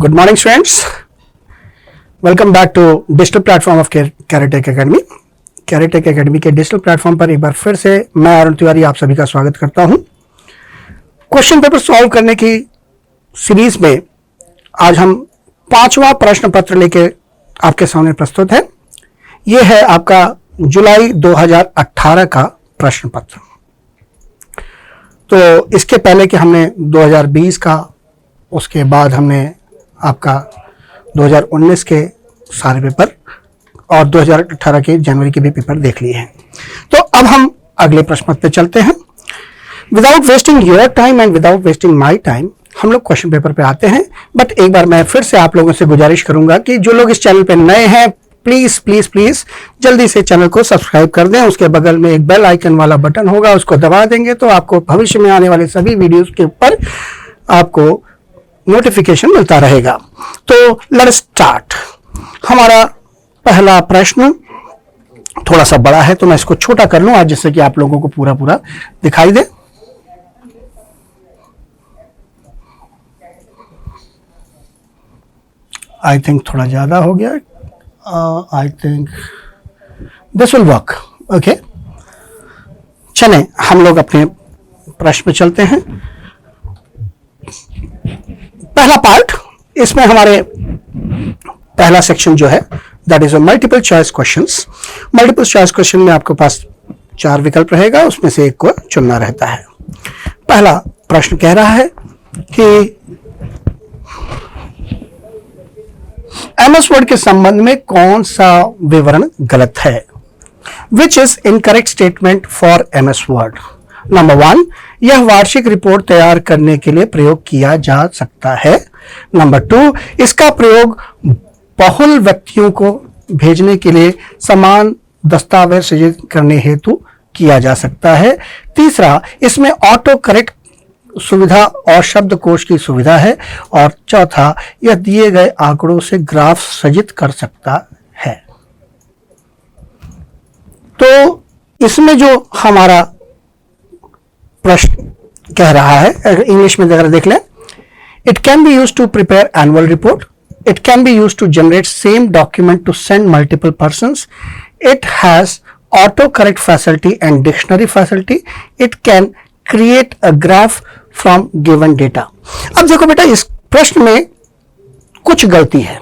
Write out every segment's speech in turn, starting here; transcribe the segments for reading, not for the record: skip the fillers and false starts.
Good morning, students. Welcome back to digital platform of Caretech Academy. Caretech Academy के digital platform पर एक बार फिर से मैं अरुण तिवारी आप सभी का स्वागत करता हूं। क्वेश्चन पेपर सॉल्व करने की सीरीज में आज हम 5वां प्रश्न पत्र लेके आपके सामने प्रस्तुत है। यह है आपका जुलाई 2018 का प्रश्न पत्र। तो इसके पहले कि हमने 2020 का, उसके बाद हमने आपका 2019 के सारे पेपर और 2018 के जनवरी के भी पेपर देख लिए हैं। तो अब हम अगले प्रश्न पत्र पे चलते हैं। Without wasting your time and without wasting my time हम लोग क्वेश्चन पेपर पे आते हैं। बट एक बार मैं फिर से आप लोगों से गुजारिश करूंगा कि जो लोग इस चैनल पे नए हैं प्लीज प्लीज प्लीज जल्दी से चैनल को सब्सक्राइब कर दें। उसके बगल में एक बेल आइकन वाला बटन होगा, उसको दबा देंगे तो आपको भविष्य में आने वाले सभी वीडियोस के ऊपर आपको नोटिफिकेशन मिलता रहेगा। तो लेट्स स्टार्ट। हमारा पहला प्रश्न थोड़ा सा बड़ा है तो मैं इसको छोटा कर लूं आज, जिससे कि आप लोगों को पूरा पूरा दिखाई दे। आई थिंक थोड़ा ज्यादा हो गया। I think this will work. Okay, चलें हम लोग अपने प्रश्न पे चलते हैं। पहला पार्ट, इसमें हमारे पहला सेक्शन जो है that is a multiple choice questions. Multiple choice question में आपके पास 4 विकल्प रहेगा, उसमें से एक को चुनना रहता है। पहला प्रश्न कह रहा है कि एमएस वर्ड के संबंध में कौन सा विवरण गलत है? Which is incorrect statement for MS word? Number 1, यह वार्षिक रिपोर्ट तैयार करने के लिए प्रयोग किया जा सकता है। नंबर 2, इसका प्रयोग बहुल व्यक्तियों को भेजने के लिए समान दस्तावेज सृजित करने हेतु किया जा सकता है। तीसरा, इसमें ऑटो करेक्ट सुविधा और शब्दकोश की सुविधा है। और चौथा, यह दिए गए आंकड़ों से ग्राफ सृजित कर सकता है। तो इसमें जो हमारा प्रश्न कह रहा है, इंग्लिश में अगर देख लें, it can be used to prepare annual report, it can be used to generate same document to send multiple persons, it has auto correct facility and dictionary facility, it can create a graph from given data. अब देखो बेटा, इस प्रश्न में कुछ गलती है।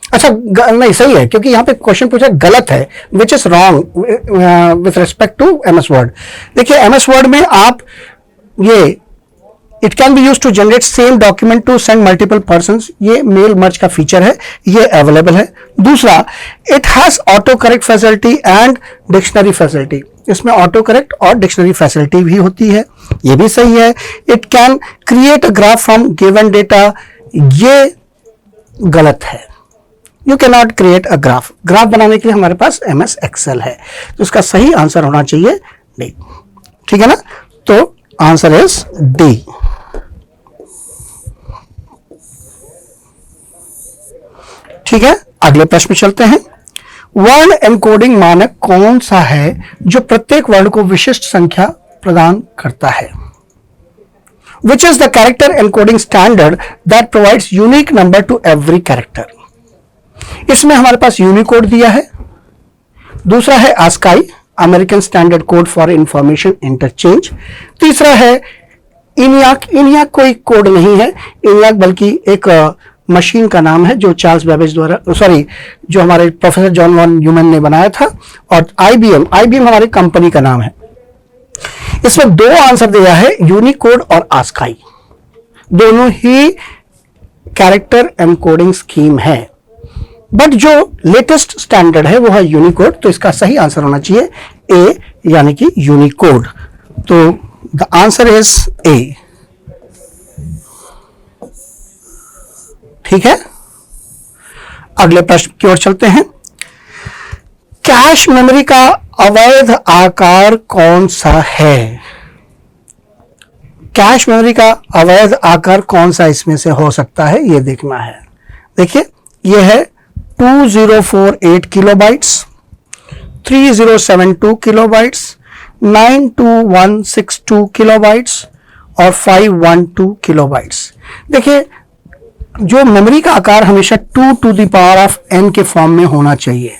अच्छा, नहीं सही है, क्योंकि यहां पे क्वेश्चन पूछा गलत है, which is wrong with respect to MS Word. देखिए एमएस वर्ड में आप ये it can be used to generate same document to send multiple persons, ये मेल मर्ज का फीचर है, ये अवेलेबल है। दूसरा, it has auto correct facility and dictionary facility, इसमें ऑटो करेक्ट और डिक्शनरी फैसिलिटी भी होती है, ये भी सही है। It can create a graph from given data, ये गलत है। You can not create a graph. Graph बनाने के लिए हमारे पास एमएस एक्सेल है, तो इसका सही आंसर होना चाहिए डी। ठीक है ना? तो आंसर इज डी। ठीक है, अगले प्रश्न में चलते हैं। वर्ण एनकोडिंग मानक कौन सा है जो प्रत्येक वर्ण को विशिष्ट संख्या प्रदान करता है? Which is the character encoding standard that provides unique number two every character? इसमें हमारे पास यूनिकोड दिया है। दूसरा है ASCII, American standard code for information interchange. तीसरा है इनियाक। इनियाक कोई कोड नहीं है, इनियाक बल्कि एक मशीन का नाम है जो चार्ल्स बेबेज द्वारा, जो हमारे प्रोफेसर जॉन वॉन न्यूमैन ने बनाया था। और आईबीएम हमारी कंपनी का नाम है। इसमें 2 आंसर दिया है, यूनिकोड और आस्काई, दोनों ही कैरेक्टर एनकोडिंग स्कीम है। बट जो लेटेस्ट स्टैंडर्ड है वो है यूनिकोड, तो इसका सही आंसर होना चाहिए ए, यानी कि यूनिकोड। तो द आंसर इज ए। ठीक है, अगले प्रश्न की ओर चलते हैं। कैश मेमोरी का अवैध आकार कौन सा है? कैश मेमोरी का अवैध आकार कौन सा इसमें से हो सकता है, यह देखना है। देखिए, यह है 2048 किलोबाइट्स, 3072 किलोबाइट्स, 92162 किलोबाइट्स और 512 किलोबाइट्स। देखिए, जो मेमोरी का आकार हमेशा 2 two the power of n के फॉर्म में होना चाहिए,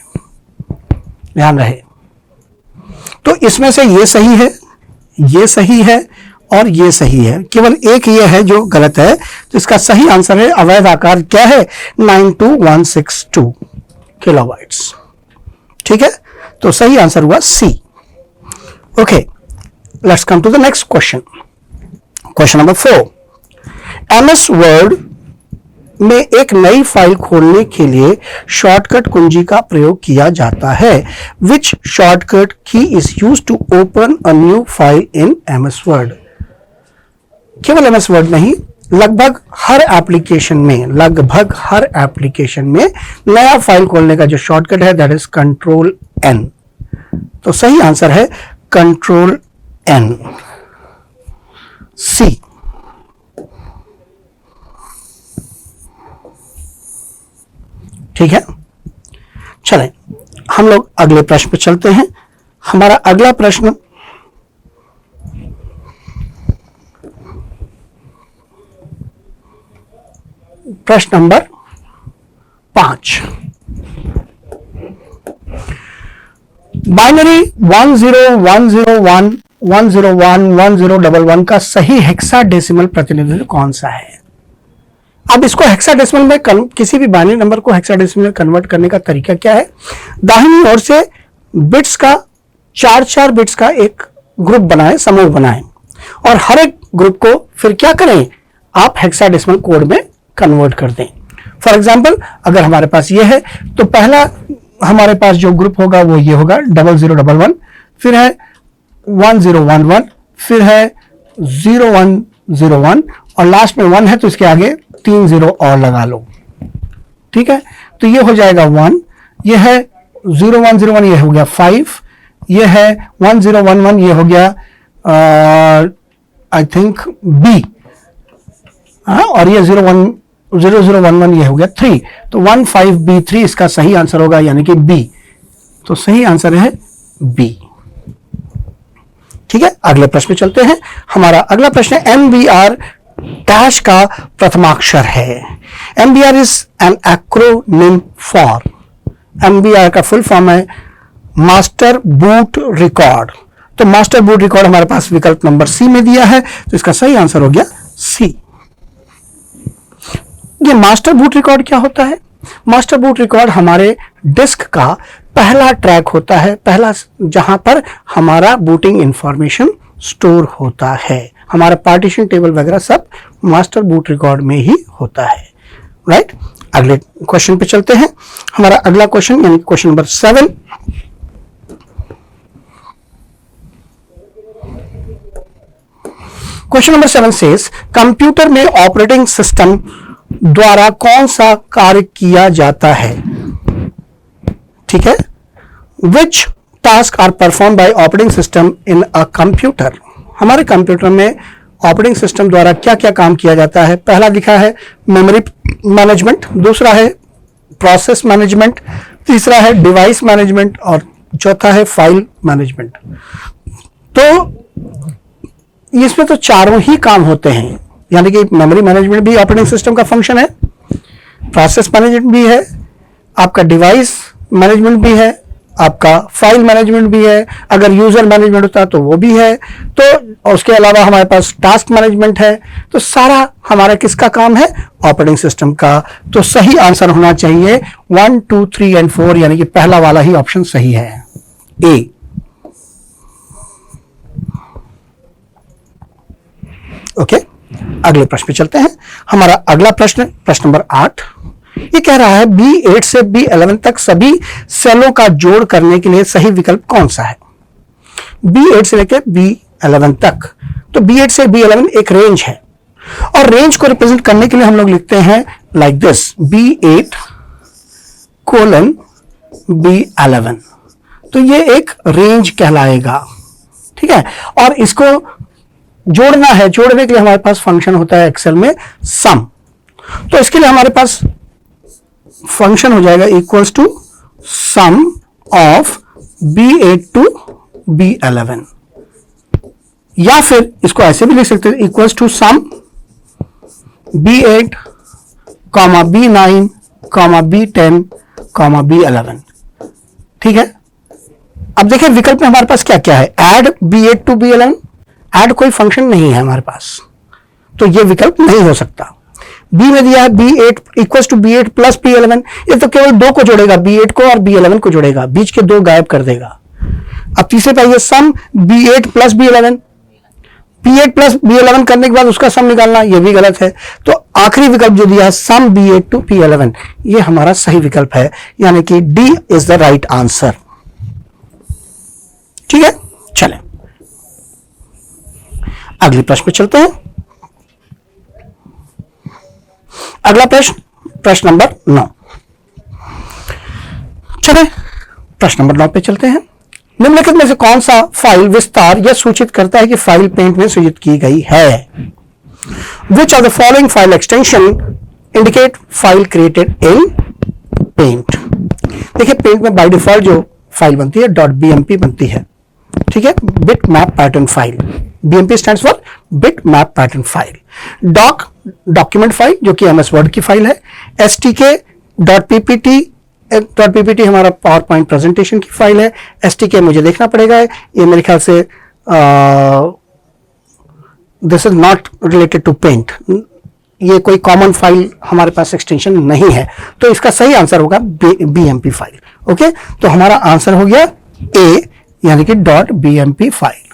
ध्यान रहे। तो इसमें से ये सही है, ये सही है और ये सही है, केवल एक ये है जो गलत है। तो इसका सही आंसर है, अवैध आकार क्या है, 92162 किलोबाइट्स। ठीक है, तो सही आंसर हुआ C. Okay, let's come to the next question. Question number 4, MS Word में एक नई फाइल खोलने के लिए शॉर्टकट कुंजी का प्रयोग किया जाता है। Which shortcut key is used to open a new file in MS Word. केवल एमएस वर्ड नहीं, लगभग हर एप्लीकेशन में नया फाइल खोलने का जो शॉर्टकट है दैट इज कंट्रोल एन। तो सही आंसर है कंट्रोल एन, सी। ठीक है, चलें हम लोग अगले प्रश्न पे चलते हैं। हमारा अगला प्रश्न प्रश्न नंबर 5, बाइनरी 10101101 1011 का सही हेक्साडेसिमल प्रतिनिधित्व कौन सा है। अब इसको हेक्साडेसिमल में किसी भी बाइनरी नंबर को हेक्साडेसिमल में कन्वर्ट करने का तरीका क्या है, दाहिनी ओर से बिट्स का 4 बिट्स का एक ग्रुप बनाएं, समूह बनाएं, और हर एक ग्रुप को फिर क्या करें, आप हेक्साडेसिमल कोड में कन्वर्ट कर दें। फॉर एग्जाम्पल, अगर हमारे पास ये है तो पहला हमारे पास जो ग्रुप होगा वो ये होगा 0011, फिर है 1011, फिर है 0101 और लास्ट में 1 है तो इसके आगे 3 0 और लगा लो। ठीक है, तो ये हो जाएगा 1, ये है 0101, ये हो गया 5, ये है 1011, ये हो गया आई थिंक बी, और ये 0011 ये हो गया 3, तो 15B3 इसका सही आंसर होगा, यानी कि बी। तो सही आंसर है बी। ठीक है, अगले प्रश्न पे चलते हैं। हमारा अगला प्रश्न है MBR डैश का प्रथमाक्षर है। MBR is an acronym for, MBR का फुल फॉर्म है मास्टर बूट रिकॉर्ड। तो मास्टर बूट रिकॉर्ड हमारे पास विकल्प नंबर सी में दिया है, तो इसका सही आंसर हो गया सी। ये मास्टर बूट रिकॉर्ड क्या होता है? मास्टर बूट रिकॉर्ड हमारे डिस्क का पहला ट्रैक होता है, पहला जहां पर हमारा बूटिंग इंफॉर्मेशन स्टोर होता है। हमारा पार्टीशन टेबल वगैरह सब मास्टर बूट रिकॉर्ड में ही होता है, राइट। अगले क्वेश्चन पे चलते हैं। हमारा अगला क्वेश्चन यानी question number 7, question number 7 says computer में ऑपरेटिंग सिस्टम द्वारा कौन सा कार्य किया जाता है। ठीक है, which task are perform by operating system in a computer. हमारे कंप्यूटर में ऑपरेटिंग सिस्टम द्वारा क्या क्या काम किया जाता है। पहला लिखा है मेमोरी मैनेजमेंट, दूसरा है प्रोसेस मैनेजमेंट, तीसरा है डिवाइस मैनेजमेंट और चौथा है फाइल मैनेजमेंट। तो इसमें तो चारों ही काम होते हैं, यानी कि मेमोरी मैनेजमेंट भी ऑपरेटिंग सिस्टम का फंक्शन है, प्रोसेस मैनेजमेंट भी है, आपका डिवाइस मैनेजमेंट भी है, आपका फाइल मैनेजमेंट भी है, अगर यूजर मैनेजमेंट होता तो वो भी है, तो उसके अलावा हमारे पास टास्क मैनेजमेंट है। तो सारा हमारा किसका काम है? ऑपरेटिंग सिस्टम का। तो सही आंसर होना चाहिए 1, 2, 3 और 4, यानी कि पहला वाला ही ऑप्शन सही है, ए। ओके, अगले प्रश्न पे चलते हैं। हमारा अगला प्रश्न नंबर 8, ये कह रहा है B8 से B11 तक सभी सेलों का जोड़ करने के लिए सही विकल्प कौन सा है। B8 से लेकर B11 तक, तो B8 से B11 एक रेंज है, और रेंज को रिप्रेजेंट करने के लिए हम लोग लिखते हैं like this, B8 colon B11। तो ये एक रेंज कहलाएगा, ठीक है। और इसको जोड़ना है, जोड़ने के लिए हमारे पास फंक्शन होता है एक्सेल में सम। तो इसके लिए हमारे पास फंक्शन हो जाएगा equals to sum of B8 to B11। या फिर इसको ऐसे भी लिख सकते हैं, equals to sum B8 comma B9 comma B10 comma B11। ठीक है, अब देखिए विकल्प में हमारे पास क्या क्या है। Add B8 to B11, add कोई फंक्शन नहीं है हमारे पास, तो ये विकल्प नहीं हो सकता। बी में दिया है B8 equals to B8 plus B11, ये तो केवल दो को जोड़ेगा, B8 को और B11 को जोड़ेगा, बीच के दो गायब कर देगा। अब तीसरे पाइए सम B8 plus B11, B8 plus B11 करने के बाद उसका सम निकालना, ये भी गलत है। तो आखिरी विकल्प जो दिया है सम B8 टू B11, ये हमारा सही विकल्प है, यानी कि D is the right answer. ठीक है, चलें अगले प्रश्न पे चलते हैं। अगला प्रश्न नंबर 9। चलें प्रश्न नंबर 9 पे चलते हैं। निम्नलिखित में से कौन सा फाइल विस्तार यह सूचित करता है कि फाइल पेंट में सृजित की गई है? Which of the following file extension indicate file created in paint? देखिए पेंट में बाय डिफॉल्ट जो फाइल बनती है .bmp बनती है। ठीक है, bit map pattern file, BMP stands for bit map pattern file. Document file जो कि MS वर्ड की फाइल है। stk.ppt हमारा पावर पॉइंट प्रेजेंटेशन की फाइल है। stk मुझे देखना पड़ेगा, ये मेरे ख्याल से this is not related to Paint, ये कोई कॉमन फाइल हमारे पास एक्सटेंशन नहीं है, तो इसका सही आंसर होगा BMP फाइल। ओके, तो हमारा आंसर हो गया ए, यानी कि .bmp फाइल।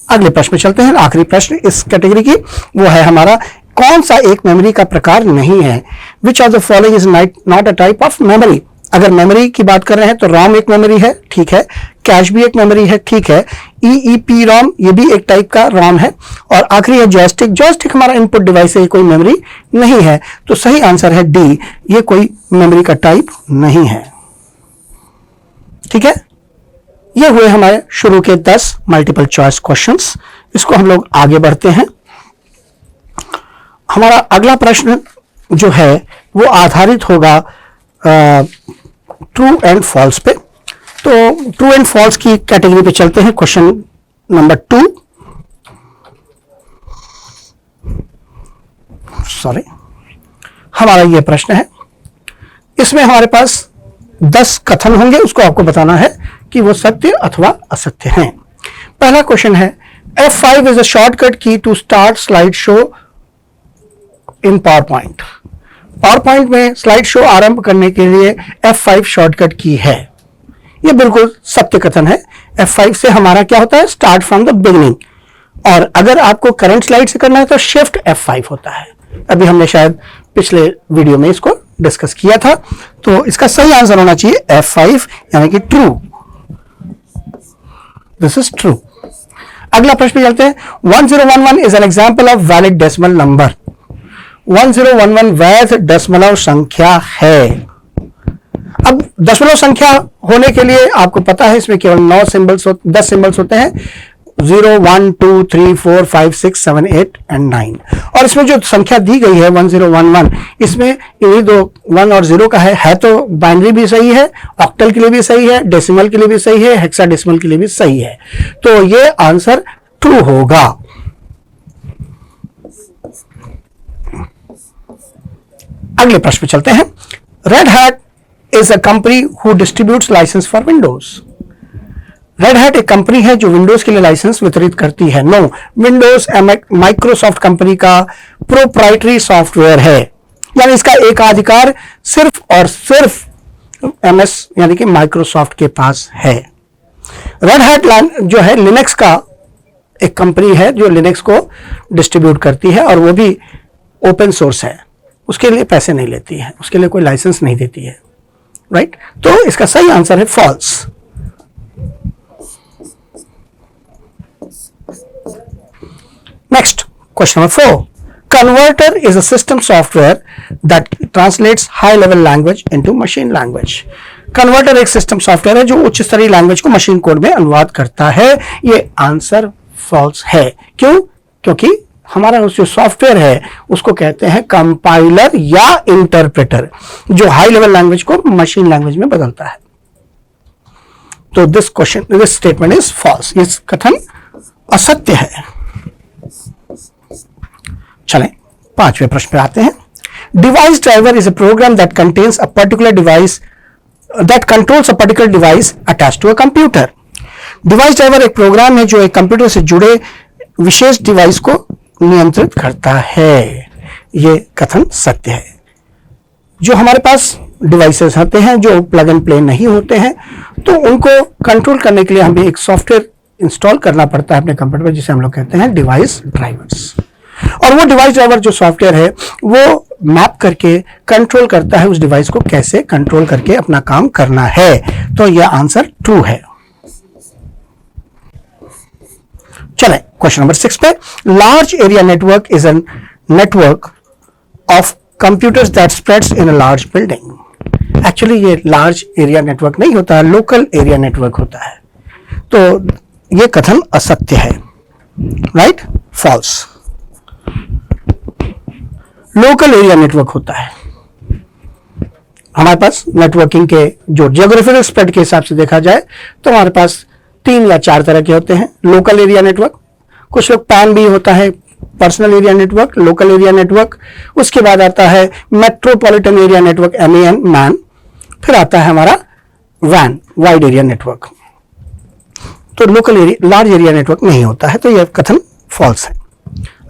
अगले प्रश्न में चलते हैं, आखिरी प्रश्न इस कैटेगरी की, वो है हमारा कौन सा एक मेमोरी का प्रकार नहीं है? Which of the following is not a type of memory? अगर मेमोरी की बात कर रहे हैं तो रोम एक मेमोरी है, ठीक है, कैश भी एक मेमोरी है, ठीक है, EEPROM ये भी एक टाइप का रोम है, और आखिरी है जॉयस्टिक। जॉयस्टिक हमारा इनपुट डिवाइस है, कोई मेमोरी नहीं है, तो सही आंसर है डी, ये कोई मेमोरी का टाइप नहीं है। ठीक है, ये हुए हमारे शुरू के 10 मल्टीपल चॉइस क्वेश्चंस। इसको हम लोग आगे बढ़ते हैं। हमारा अगला प्रश्न जो है वो आधारित होगा ट्रू एंड फॉल्स पे। तो ट्रू एंड फॉल्स की कैटेगरी पे चलते हैं। क्वेश्चन नंबर 2, सॉरी, हमारा ये प्रश्न है, इसमें हमारे पास 10 कथन होंगे, उसको आपको बताना है कि वो सत्य अथवा असत्य हैं। पहला क्वेश्चन है F5 is a shortcut key to start slide show in PowerPoint. PowerPoint में स्लाइड शो आरंभ करने के लिए F5 शॉर्टकट की है। यह बिल्कुल सत्य कथन है। F5 से हमारा क्या होता है? Start from the beginning. और अगर आपको करंट स्लाइड से करना है तो शिफ्ट F5 होता है। अभी हमने शायद पिछले वीडियो में इसको डिस्कस किया था। तो इसका सही आंसर होना चाहिए F5, यानी कि ट्रू। This is true. अगला प्रश्न चलते हैं। 1011 is an example of valid decimal number. 1011 वैध दशमलव संख्या है। अब दशमलव संख्या होने के लिए आपको पता है इसमें केवल 10 सिंबल्स होते हैं, 0 1 2 3 4 5 6 7 8 एंड 9। और इसमें जो संख्या दी गई है 1011, इसमें ये दो 1 और 0 का है तो बाइनरी भी सही है, ऑक्टल के लिए भी सही है, डेसिमल के लिए भी सही है, हेक्साडेसिमल के लिए भी सही है। तो ये आंसर ट्रू होगा। अगले प्रश्न पे चलते हैं। Red Hat is a company who distributes license for Windows. Red Hat एक कंपनी है जो विंडोज के लिए लाइसेंस वितरित करती है। नो, विंडोज माइक्रोसॉफ्ट कंपनी का प्रोप्राइटरी सॉफ्टवेयर है, यानी इसका एकाधिकार सिर्फ और सिर्फ MS यानी कि माइक्रोसॉफ्ट के पास है। रेड हैट जो है लिनक्स का एक कंपनी है जो लिनक्स को डिस्ट्रीब्यूट करती है, और वो भी ओपन सोर्स है, उसके लिए पैसे नहीं लेती है, उसके लिए कोई लाइसेंस नहीं देती है। राइट, तो इसका सही आंसर है false. Next question number 4। Converter is a system software that translates high level language into machine language. Converter एक सिस्टम सॉफ्टवेयर है जो उच्च स्तरीय लैंग्वेज को मशीन कोड में अनुवाद करता है। ये आंसर फॉल्स है। क्यों? क्योंकि हमारा जो सॉफ्टवेयर है उसको कहते हैं कंपाइलर या इंटरप्रेटर, जो हाई लेवल लैंग्वेज को मशीन लैंग्वेज में बदलता है। तो दिस स्टेटमेंट इज फॉल्स। ये कथन असत्य है। चलें 5वें प्रश्न पे आते हैं। Device driver is a program that contains a particular device that controls a particular device attached to a computer. Device driver एक प्रोग्राम है जो एक कंप्यूटर से जुड़े विशेष डिवाइस को नियंत्रित करता है। यह कथन सत्य है। जो हमारे पास डिवाइसेस होते हैं जो प्लग एंड प्ले नहीं होते हैं, तो उनको कंट्रोल करने के लिए हमें एक सॉफ्टवेयर इंस्टॉल करना पड़ता है अपने कंप्यूटर पर, जिसे हम लोग कहते हैं डिवाइस ड्राइवर्स। और वो डिवाइस ड्राइवर जो सॉफ्टवेयर है वो मैप करके कंट्रोल करता है उस डिवाइस को कैसे कंट्रोल करके अपना काम करना है। तो यह आंसर ट्रू है। चलें क्वेश्चन नंबर 6 पे। Large area network is an network of computers that spreads in a large building. Actually ये लार्ज एरिया नेटवर्क नहीं होता है, लोकल एरिया नेटवर्क होता है। तो ये कथन असत्य है। Right? False. Local area network होता है। हमारे पास नेटवर्किंग के जो जियोग्राफिकल स्प्रेड के हिसाब से देखा जाए तो हमारे पास 3 या 4 तरह के होते हैं। लोकल एरिया नेटवर्क, कुछ लोग पैन भी होता है, personal area network, local area network. उसके बाद आता है metropolitan area network, MEN, man. फिर आता है हमारा वैन, वाइड एरिया नेटवर्क। तो local area, large area network नहीं होता है। तो यह कथन फॉल्स है।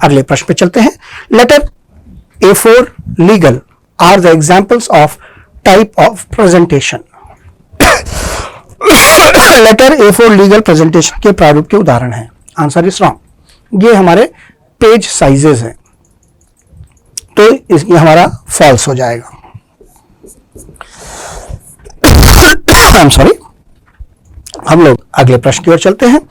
अगले प्रश्न पे चलते हैं। Letter A4 legal are the examples of type of presentation. Letter A4 legal presentation के प्रारूप के उदाहरण हैं। Answer is wrong. ये हमारे पेज साइजेस हैं, तो ये हमारा फॉल्स हो जाएगा। I am sorry. हम लोग अगले प्रश्न की ओर चलते हैं।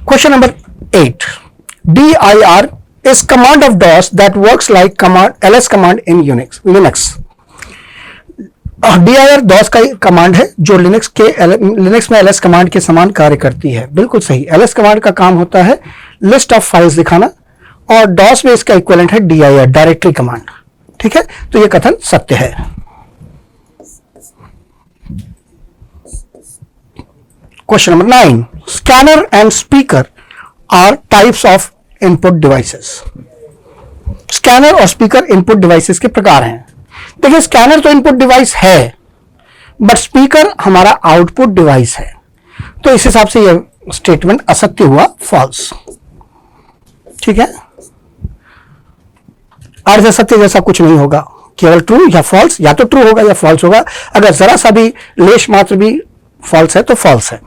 Question number 8. dir is command of DOS that works like ls command in Linux. dir DOS का कमांड है जो लिनक्स में ls कमांड के समान कार्य करती है। बिल्कुल सही। ls कमांड का काम होता है लिस्ट ऑफ फाइल्स दिखाना, और DOS में इसका इक्विवेलेंट है dir, डायरेक्टरी कमांड। ठीक है? तो यह कथन सत्य है। Question number 9. Scanner and speaker are types of input devices. Scanner और स्पीकर इनपुट डिवाइसेस के प्रकार हैं। देखिए, स्कैनर तो इनपुट डिवाइस है, बट स्पीकर हमारा आउटपुट डिवाइस है। तो इस हिसाब से यह स्टेटमेंट असत्य हुआ, फॉल्स। ठीक है? अर्ध सत्य जैसा कुछ नहीं होगा, केवल ट्रू या फॉल्स, या तो ट्रू होगा या फॉल्स होगा। अगर जरा सा भी लेश मात्र भी फॉल्स है तो फॉल्स है।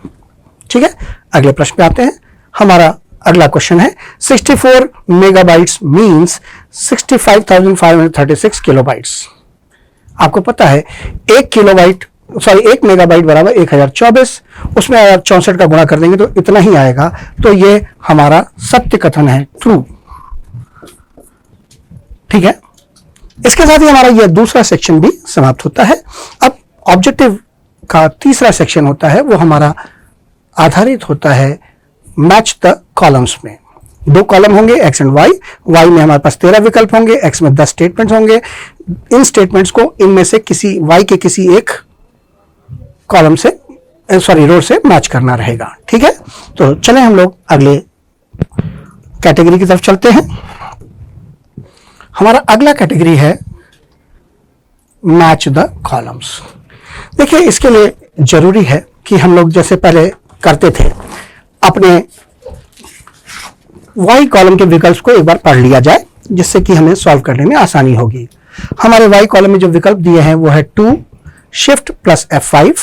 ठीक है? अगले प्रश्न पे आते हैं। हमारा अगला क्वेश्चन है 64 मेगाबाइट्स मींस 65,536 किलोबाइट्स। आपको पता है 1 मेगाबाइट बराबर 1024, उसमें अगर 64 का गुणा कर देंगे तो इतना ही आएगा। तो ये हमारा सत्य कथन है, ट्रू। ठीक है? इसके साथ ही हमारा यह दूसरा सेक्शन भी समाप्त होता है। अब ऑब्जेक्टिव का तीसरा सेक्शन होता है, वो हमारा आधारित होता है मैच द कॉलम्स में। 2 कॉलम होंगे, एक्स एंड वाई। वाई में हमारे पास 13 विकल्प होंगे, एक्स में 10 स्टेटमेंट्स होंगे। इन स्टेटमेंट्स को इनमें से किसी वाई के किसी एक कॉलम से रो से मैच करना रहेगा। ठीक है? तो चलें हम लोग अगले कैटेगरी की तरफ चलते हैं। हमारा अगला कैटेगरी है मैच द कॉलम्स। देखिए, इसके लिए जरूरी है कि हम लोग जैसे पहले करते थे, अपने वाई कॉलम के विकल्प को एक बार पढ़ लिया जाए, जिससे कि हमें सॉल्व करने में आसानी होगी। हमारे वाई कॉलम में जो विकल्प दिए हैं वो है 2, shift plus F5,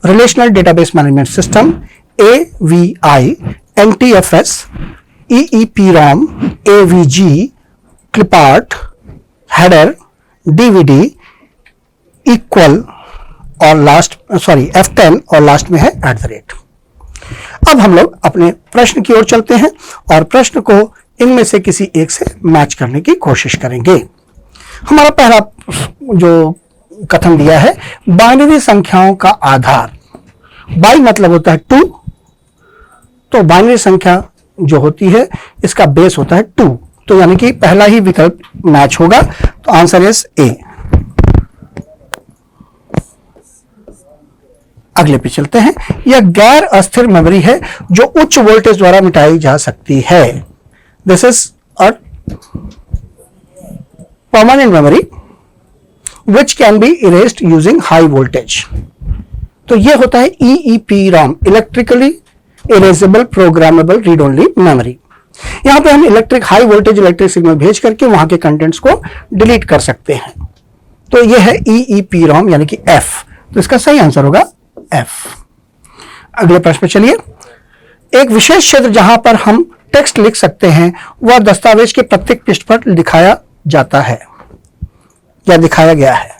relational database management system, AVI, NTFS, EEPROM, AVG, clip art, header, DVD, equal और F10 और लास्ट में है @ अब हम लोग अपने प्रश्न की ओर चलते हैं और प्रश्न को इनमें से किसी एक से मैच करने की कोशिश करेंगे। हमारा पहला जो कथन दिया है, बाइनरी संख्याओं का आधार। बाई मतलब होता है 2, तो बाइनरी संख्या जो होती है इसका बेस होता है 2, तो यानी कि पहला ही विकल्प मैच होगा। तो आंसर इज ए। अगले पे चलते हैं। यह गैर अस्थिर मेमोरी है जो उच्च वोल्टेज द्वारा मिटाई जा सकती है। This is a permanent memory which can be erased using high voltage. तो यह होता है EEPROM, electrically erasable programmable read only memory. यहां पे हम हाई वोल्टेज इलेक्ट्रिक सिग्नल भेज करके वहां के कंटेंट्स को डिलीट कर सकते हैं। तो यह है EEPROM यानी कि F। तो इसका सही आंसर होगा F। अगले प्रश्न पे चलिए। एक विशेष क्षेत्र जहां पर हम टेक्स्ट लिख सकते हैं वह दस्तावेज के प्रत्येक पृष्ठ पर दिखाया जाता है या दिखाया गया है।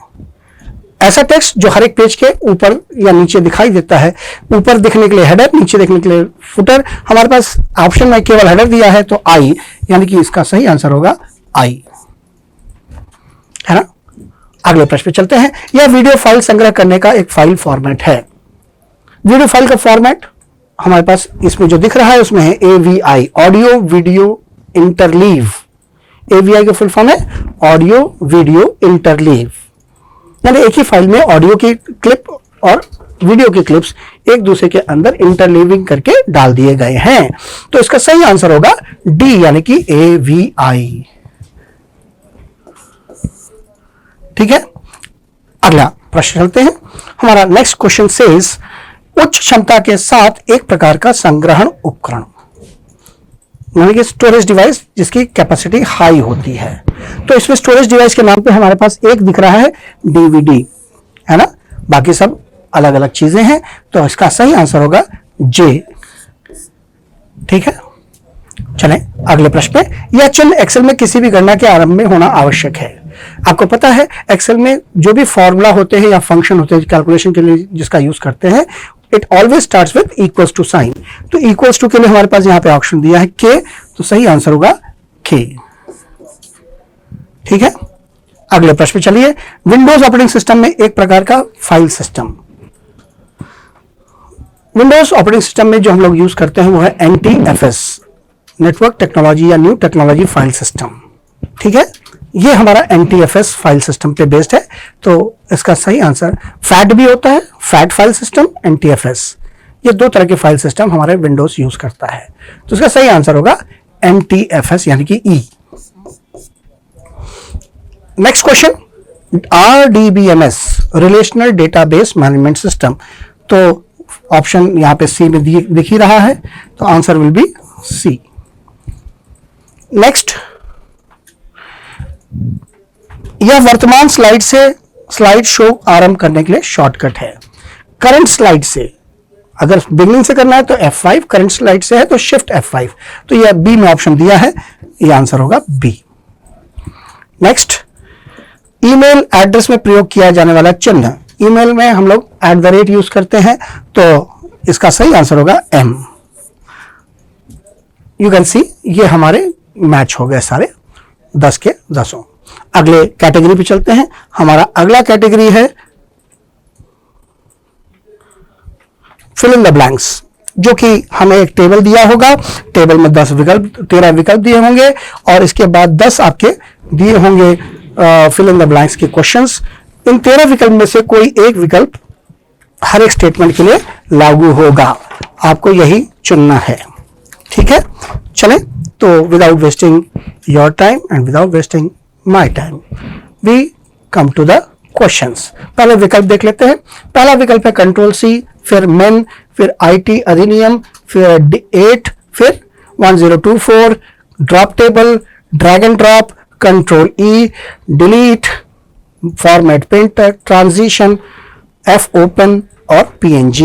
ऐसा टेक्स्ट जो हर एक पेज के ऊपर या नीचे दिखाई देता है। ऊपर दिखने के लिए हेडर, नीचे देखने के लिए फुटर। हमारे पास ऑप्शन में केवल हेडर दिया है तो आई, यानी कि इसका सही आंसर होगा आई, है ना। अगले प्रश्न पे चलते हैं। यह वीडियो फाइल संग्रह करने का एक फाइल फॉर्मेट है। वीडियो फाइल का फॉर्मेट हमारे पास इसमें जो दिख रहा है उसमें है AVI, audio video interleave. AVI का फुल फॉर्म है ऑडियो वीडियो इंटरलीव, यानी एक ही फाइल में ऑडियो की क्लिप और वीडियो की क्लिप्स एक दूसरे के अंदर इंटरलीविंग करके डाल दिए गए हैं। तो इसका सही आंसर होगा D, यानी कि AVI। ठीक है, अगला प्रश्न चलते हैं। हमारा नेक्स्ट क्वेश्चन सेज उच्च क्षमता के साथ एक प्रकार का संग्रहण उपकरण, यानी कि स्टोरेज डिवाइस जिसकी कैपेसिटी हाई होती है। तो इसमें स्टोरेज डिवाइस के नाम पे हमारे पास एक दिख रहा है DVD, है ना, बाकी सब अलग अलग चीजें हैं। तो इसका सही आंसर होगा J। ठीक है, चलें अगले प्रश्न पे। यह चिन्ह एक्सेल में किसी भी गणना के आरंभ में होना आवश्यक है। आपको पता है एक्सेल में जो भी फॉर्मूला होते हैं या फंक्शन होते हैं कैलकुलेशन के लिए जिसका यूज करते हैं, it always starts with equals to sign. तो इक्वल्स टू के लिए हमारे पास यहां पे ऑप्शन दिया है K, तो सही आंसर होगा K। ठीक है, अगले प्रश्न पे चलिए। विंडोज ऑपरेटिंग सिस्टम में एक प्रकार का file system, Windows operating system में जो हम लोग यूज करते हैं वो है NTFS, नेटवर्क टेक्नोलॉजी या न्यू टेक्नोलॉजी फाइल सिस्टम। ठीक है, ये हमारा NTFS फाइल सिस्टम पे बेस्ड है। तो इसका सही आंसर फैट भी होता है, फैट फाइल सिस्टम, NTFS, ये दो तरह के फाइल सिस्टम हमारे विंडोज यूज करता है। तो इसका सही आंसर होगा NTFS यानी कि E। Next question, RDBMS, relational database management system. तो ऑप्शन यहां पे C में दिख ही रहा है, तो answer will be C। Next, यह वर्तमान स्लाइड से स्लाइड शो आरंभ करने के लिए शॉर्टकट है। करंट स्लाइड से अगर बिगनिंग से करना है तो F5, करंट स्लाइड से है तो शिफ्ट F5। तो यह B में ऑप्शन दिया है, यह आंसर होगा B। नेक्स्ट, ईमेल एड्रेस में प्रयोग किया जाने वाला चिन्ह, ईमेल में हम लोग @ यूज करते हैं, तो इसका सही आंसर होगा M। यू कैन सी ये हमारे मैच हो गए सारे 10 के 10। अगले कैटेगरी पे चलते हैं। हमारा अगला कैटेगरी है फिल इन द ब्लैंक्स, जो कि हमें एक टेबल दिया होगा। टेबल में 13 विकल्प दिए होंगे और इसके बाद 10 आपके दिए होंगे फिल इन द ब्लैंक्स के क्वेश्चंस। इन 13 विकल्प में से कोई एक विकल्प हर एक स्टेटमेंट के लिए लागू होगा, आपको यही चुनना है। ठीक है, चलें तो without wasting your time and without wasting my time we come to the questions. पहले विकल्प देख लेते हैं। पहला विकल्प है Ctrl+C, फिर मेन, फिर IT अधिनियम, फिर 8, फिर 1024, drop table, drag and drop, Ctrl+E, delete, format printer, transition, F open और PNG।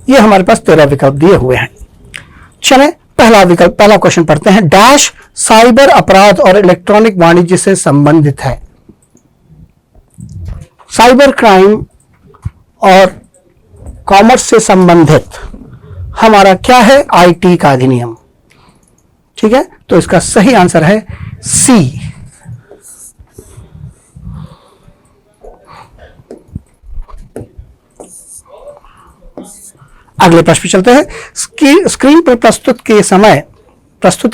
ये हमारे पास 13 विकल्प दिए हुए हैं। चलें पहला क्वेश्चन पढ़ते हैं। डैश साइबर अपराध और इलेक्ट्रॉनिक वाणिज्य से संबंधित है। साइबर क्राइम और कॉमर्स से संबंधित हमारा क्या है? IT का अधिनियम। ठीक है, तो इसका सही आंसर है C। अगले प्रश्न पे चलते हैं। स्क्रीन पर प्रस्तुति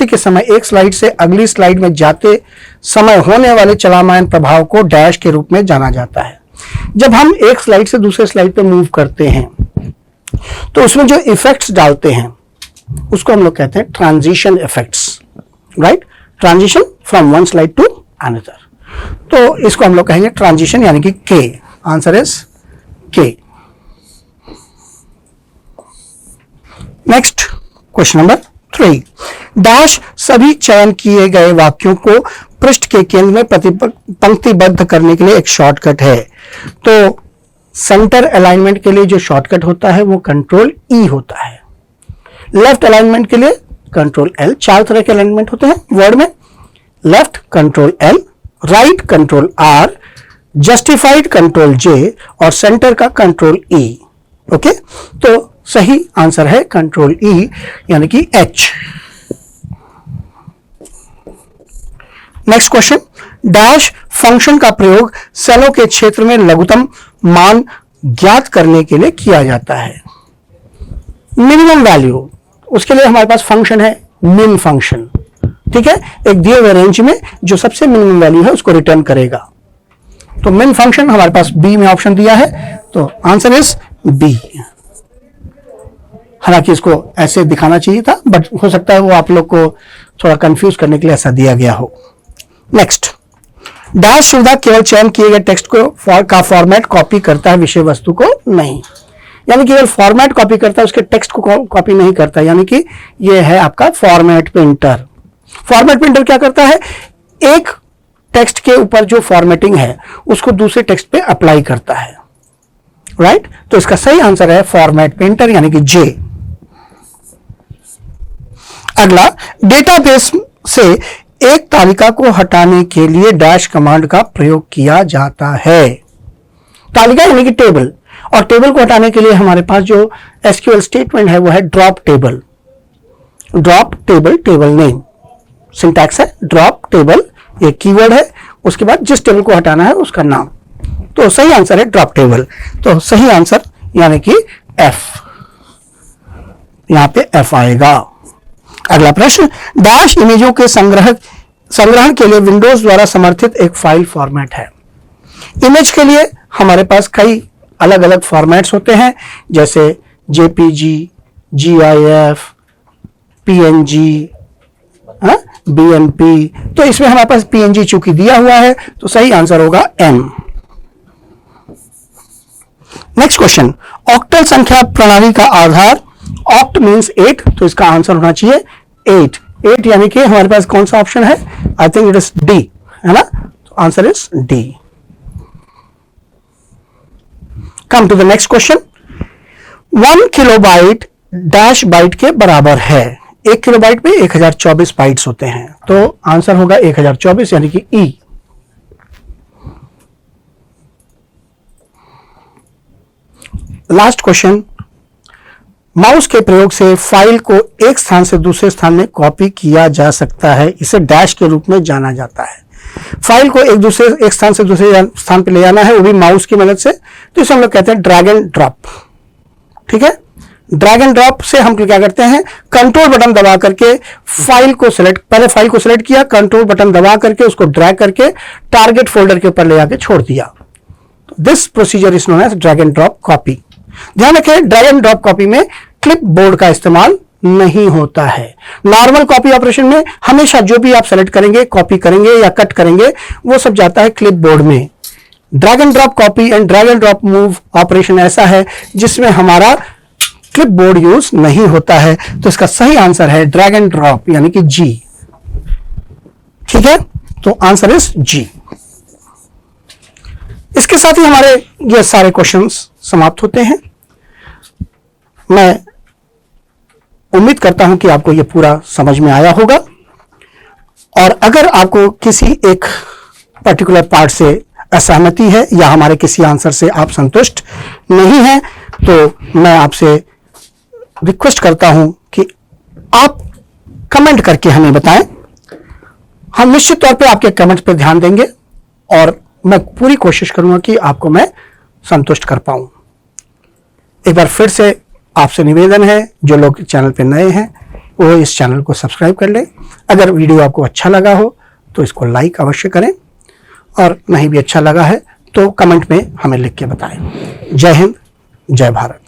के समय एक स्लाइड से अगली स्लाइड में जाते समय होने वाले चलमान प्रभाव को डैश के रूप में जाना जाता है। जब हम एक स्लाइड से दूसरे स्लाइड पे मूव करते हैं तो उसमें जो इफेक्ट्स डालते हैं उसको हम लोग कहते हैं transition effects, right? Transition from one slide to another, तो इसको हम लोग कहेंगे ट्रांजिशन, यानी कि K. Answer is K. Next question number 3, dash सभी चयन किए गए वाक्यों को पृष्ठ के केंद्र में पंक्तिबद्ध करने के लिए एक शॉर्टकट है। तो सेंटर अलाइनमेंट के लिए जो शॉर्टकट होता है वो कंट्रोल ई होता है। लेफ्ट अलाइनमेंट के लिए कंट्रोल एल। 4 तरह के अलाइनमेंट होते हैं वर्ड में, left control L, right control R, justified control J और सेंटर का कंट्रोल ई। ओके, तो सही आंसर है कंट्रोल ई यानी कि H. Next question, dash function का प्रयोग सेलों के क्षेत्र में लघुत्तम मान ज्ञात करने के लिए किया जाता है। मिनिमम वैल्यू, उसके लिए हमारे पास फंक्शन है मिन फंक्शन, ठीक है? एक दिए हुए रेंज में जो सबसे मिनिमम वैल्यू है उसको रिटर्न करेगा। तो मिन फंक्शन हमारे पास बी में ऑप्शन दिया है, तो आंसर इज बी। हालांकि इसको ऐसे दिखाना चाहिए था, बट हो सकता है वो आप लोग को थोड़ा कंफ्यूज करने के लिए ऐसा दिया गया हो। नेक्स्ट, डैश सुविधा केवल चयन किए गए टेक्स्ट को का फॉर्मेट कॉपी करता है, विषय वस्तु को नहीं। यानी केवल फॉर्मेट कॉपी करता है, उसके टेक्स्ट को कॉपी नहीं करता। यानी कि ये है आपका फॉर्मेट प्रिंटर। फॉर्मेट प्रिंटर क्या करता है, एक टेक्स्ट के ऊपर जो फॉर्मेटिंग है उसको दूसरे टेक्स्ट पे अप्लाई करता है, राइट? तो इसका सही आंसर है फॉर्मेट प्रिंटर यानी कि जे। अगला, डेटाबेस से एक तालिका को हटाने के लिए डैश कमांड का प्रयोग किया जाता है। तालिका यानी कि टेबल, और टेबल को हटाने के लिए हमारे पास जो एसक्यूएल स्टेटमेंट है वो है drop table. Drop table, table name, syntax है ड्रॉप टेबल, ये कीवर्ड है, उसके बाद जिस टेबल को हटाना है उसका नाम। तो सही आंसर है ड्रॉप टेबल। तो सही आंसर यानी कि एफ, यहां पे एफ आएगा। अगला प्रश्न, डैश इमेजों के संग्रहण के लिए विंडोज द्वारा समर्थित एक फाइल फॉर्मेट है। इमेज के लिए हमारे पास कई अलग अलग फॉर्मेट्स होते हैं, जैसे जेपीजी, जीआईएफ, पीएनजी, बीएनपी। तो इसमें हमारे पास पीएनजी चूंकि दिया हुआ है, तो सही आंसर होगा एम। नेक्स्ट क्वेश्चन, ऑक्टल संख्या प्रणाली का आधार, ऑक्ट मीन्स 8, तो इसका आंसर होना चाहिए 8। 8 यानी कि हमारे पास कौन सा ऑप्शन है, I think it is D, है ना? तो answer is D. Come to the next question, 1 kilobyte dash byte के बराबर है। 1 किलोबाइट में 1024 बाइट्स होते हैं, तो आंसर होगा 1024 यानी कि ई। लास्ट क्वेश्चन, माउस के प्रयोग से फाइल को एक स्थान से दूसरे स्थान में कॉपी किया जा सकता है, इसे डैश के रूप में जाना जाता है। फाइल को एक स्थान से दूसरे स्थान पे ले जाना है, वो भी माउस की मदद से, तो इसे हम लोग कहते हैं ड्रैग एंड ड्रॉप। ठीक है, ड्रैग एंड ड्रॉप से हम क्या करते हैं, कंट्रोल बटन दबा करके पहले फाइल को सिलेक्ट किया, कंट्रोल बटन दबा करके उसको ड्रैग करके टारगेट फोल्डर के ऊपर ले जाके छोड़ दिया। This procedure is known as drag and drop copy. ध्यान रखें, ड्रैग एंड ड्रॉप कॉपी में क्लिप बोर्ड का इस्तेमाल नहीं होता है। नॉर्मल कॉपी ऑपरेशन में हमेशा जो भी आप सेलेक्ट करेंगे, कॉपी करेंगे या कट करेंगे, वो सब जाता है क्लिप बोर्ड में। Drag and drop copy and drag and drop move operation ऐसा है जिसमें हमारा क्लिप बोर्ड यूज नहीं होता है, तो इसका सही आंसर है ड्रैग एंड ड्रॉप यानी कि जी। ठीक है, तो आंसर इज जी। इसके साथ ही हमारे ये सारे क्वेश्चंस समाप्त होते हैं। मैं उम्मीद करता हूं कि आपको ये पूरा समझ में आया होगा, और अगर आपको किसी एक पर्टिकुलर पार्ट से असहमति है या हमारे किसी आंसर से आप संतुष्ट नहीं हैं, तो मैं आपसे रिक्वेस्ट करता हूं कि आप कमेंट करके हमें बताएं। हम निश्चित तौर पे आपके कमेंट पे ध्यान देंगे और मैं पूरी कोशिश करूंगा कि आपको मैं संतुष्ट कर पाऊं। एक बार फिर से आपसे निवेदन है, जो लोग चैनल पे नए हैं वो इस चैनल को सब्सक्राइब कर लें। अगर वीडियो आपको अच्छा लगा हो तो इसको लाइक अवश्य करें, और नहीं भी अच्छा लगा है तो कमेंट में हमें लिख के बताएं। जय हिंद, जय भारत।